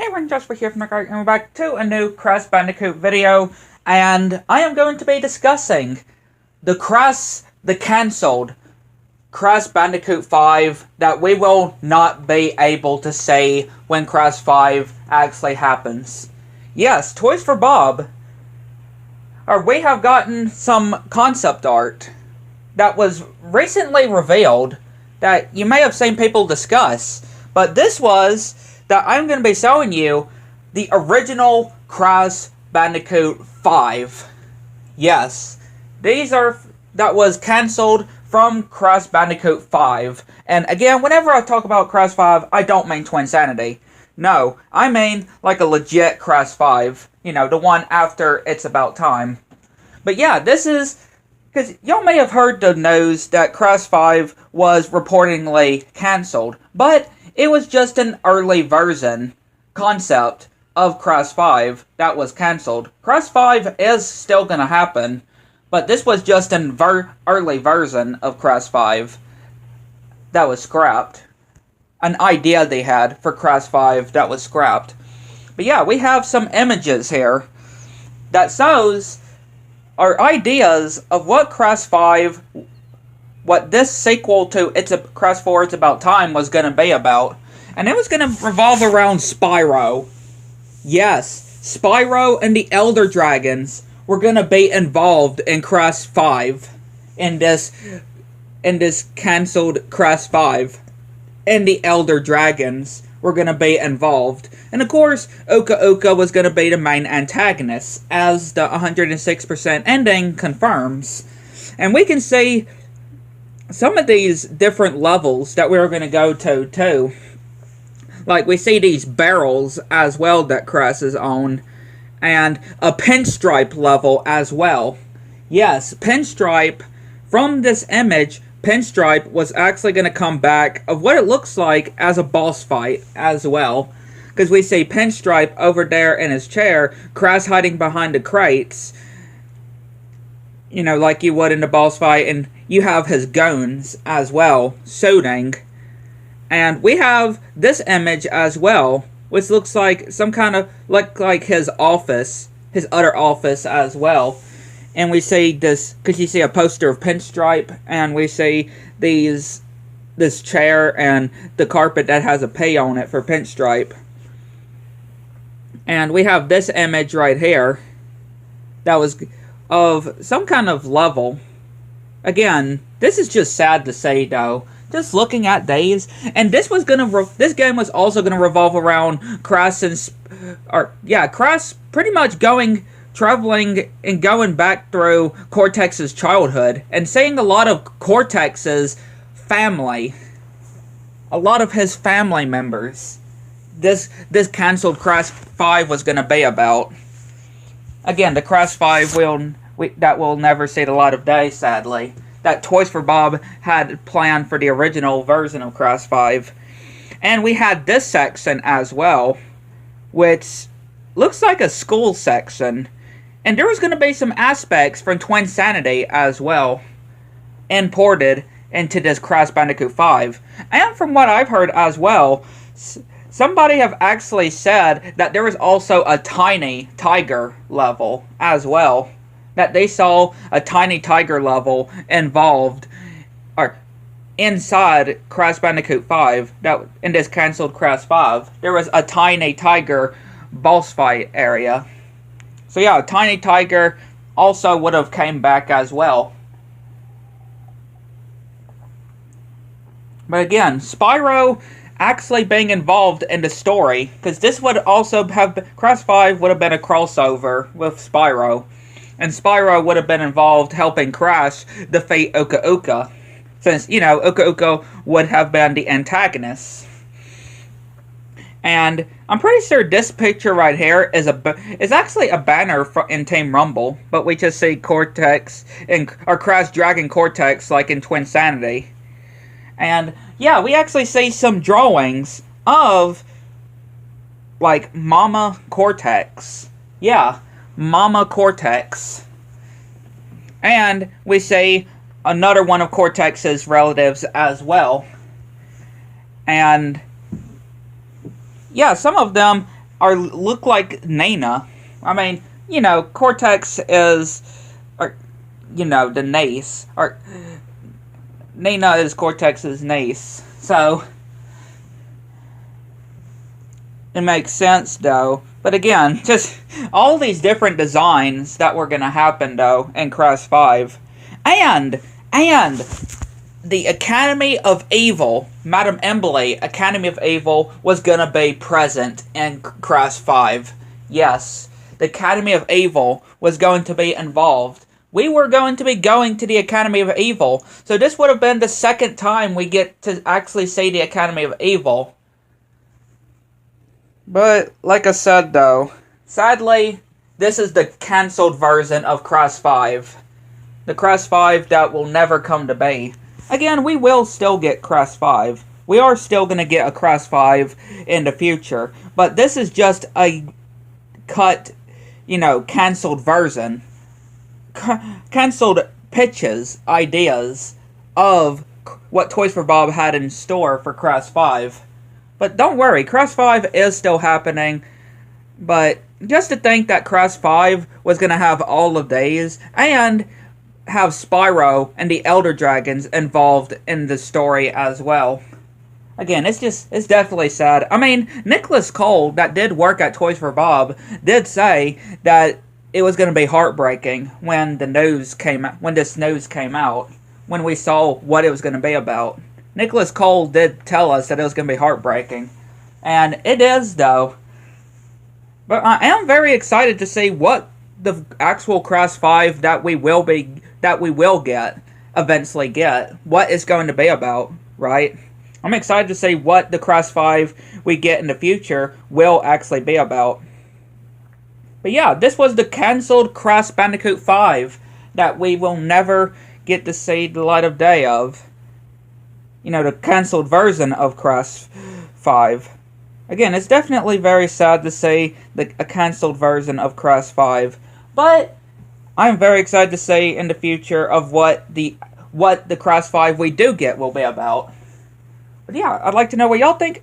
everyone, Joshua here from and we're back to a new Crash Bandicoot video, and I am going to be discussing the cancelled Crash Bandicoot 5 that we will not be able to see when Crash 5 actually happens. Yes, Toys for Bob, or we have gotten some concept art that was recently revealed that you may have seen people discuss, but this was that I'm going to be showing you the original Crash Bandicoot 5. Yes, that was cancelled from Crash Bandicoot 5. And again, whenever I talk about Crash 5, I don't mean Twinsanity. No, I mean like a legit Crash 5. You know, the one after It's About Time. But yeah, this is because y'all may have heard the news that Crash 5 was reportedly cancelled, but it was just an early version concept of Crash 5 that was cancelled. Crash 5 is still going to happen, but this was just an early version of Crash 5 that was scrapped. An idea they had for Crash 5 that was scrapped. But yeah, we have some images here that shows our ideas of what Crash 5, what this sequel to Crash 4 It's About Time was going to be about. And it was going to revolve around Spyro. Yes, Spyro and the Elder Dragons were going to be involved in Crash 5. In this cancelled Crash 5. And the Elder Dragons were going to be involved. And of course, Oka Oka was going to be the main antagonist, as the 106% ending confirms. And we can see some of these different levels that we're going to go to, too. Like, we see these barrels as well that Crash is on. And a pinstripe level as well. Yes, pinstripe. From this image, Pinstripe was actually going to come back of what it looks like as a boss fight as well. Because we see Pinstripe over there in his chair, Crash hiding behind the crates. You know, like you would in the boss fight. And you have his goons as well, shooting. And we have this image as well, which looks like some kind of, like his office, his other office as well. And we see this, because you see a poster of Pinstripe, and we see this chair and the carpet that has a P on it for Pinstripe. And we have this image right here that was of some kind of level. Again, this is just sad to say, though. Just looking at these, and this game was also gonna revolve around Crash Crash pretty much traveling and going back through Cortex's childhood and seeing a lot of Cortex's family, a lot of his family members. This cancelled Crash 5 was gonna be about. Again, the Crash 5 that will never see the light of day, sadly. That Toys for Bob had planned for the original version of Crash 5. And we had this section as well, which looks like a school section. And there was going to be some aspects from Twinsanity as well, imported into this Crash Bandicoot 5. And from what I've heard as well, somebody have actually said that there was also a tiny tiger level as well. That they saw a tiny tiger level involved, or inside Crash Bandicoot 5, that in this cancelled Crash 5, there was a tiny tiger boss fight area. So yeah, a tiny tiger also would have came back as well. But again, Spyro actually being involved in the story, because this would also have, Crash 5 would have been a crossover with Spyro. And Spyro would have been involved helping Crash defeat Oka Oka. Since, you know, Oka Oka would have been the antagonist. And I'm pretty sure this picture right here is actually a banner in Team Rumble. But we just see Cortex, or Crash dragging Cortex like in Twinsanity. And yeah, we actually see some drawings of, like, Mama Cortex. Yeah. Mama Cortex. And we see another one of Cortex's relatives as well. And yeah, some of them look like Nina. I mean, you know, Cortex is, or you know, the niece, or Nina is Cortex's niece. So it makes sense, though. But again, just all these different designs that were going to happen, though, in Crash 5. And the Academy of Evil, Madame Emily, Academy of Evil, was going to be present in Crash 5. Yes, the Academy of Evil was going to be involved. We were going to be going to the Academy of Evil. So this would have been the second time we get to actually see the Academy of Evil. But, like I said, though, sadly, this is the cancelled version of Crash 5. The Crash 5 that will never come to be. Again, we will still get Crash 5. We are still going to get a Crash 5 in the future. But this is just a cut, you know, cancelled version. Cancelled pitches, ideas of what Toys for Bob had in store for Crash 5. But don't worry, Crash 5 is still happening. But just to think that Crash 5 was going to have all of these, and have Spyro and the Elder Dragons involved in the story as well. Again, it's definitely sad. I mean, Nicholas Cole, that did work at Toys for Bob, did say that it was going to be heartbreaking when this news came out, when we saw what it was going to be about. Nicholas Cole did tell us that it was going to be heartbreaking. And it is, though. But I am very excited to see what the actual Crash 5 that we will eventually get. What it's going to be about, right? I'm excited to see what the Crash 5 we get in the future will actually be about. But yeah, this was the cancelled Crash Bandicoot 5 that we will never get to see the light of day of. You know, the cancelled version of Crash 5. Again, it's definitely very sad to see a cancelled version of Crash 5. But I'm very excited to see in the future of what the Crash 5 we do get will be about. But yeah, I'd like to know what y'all think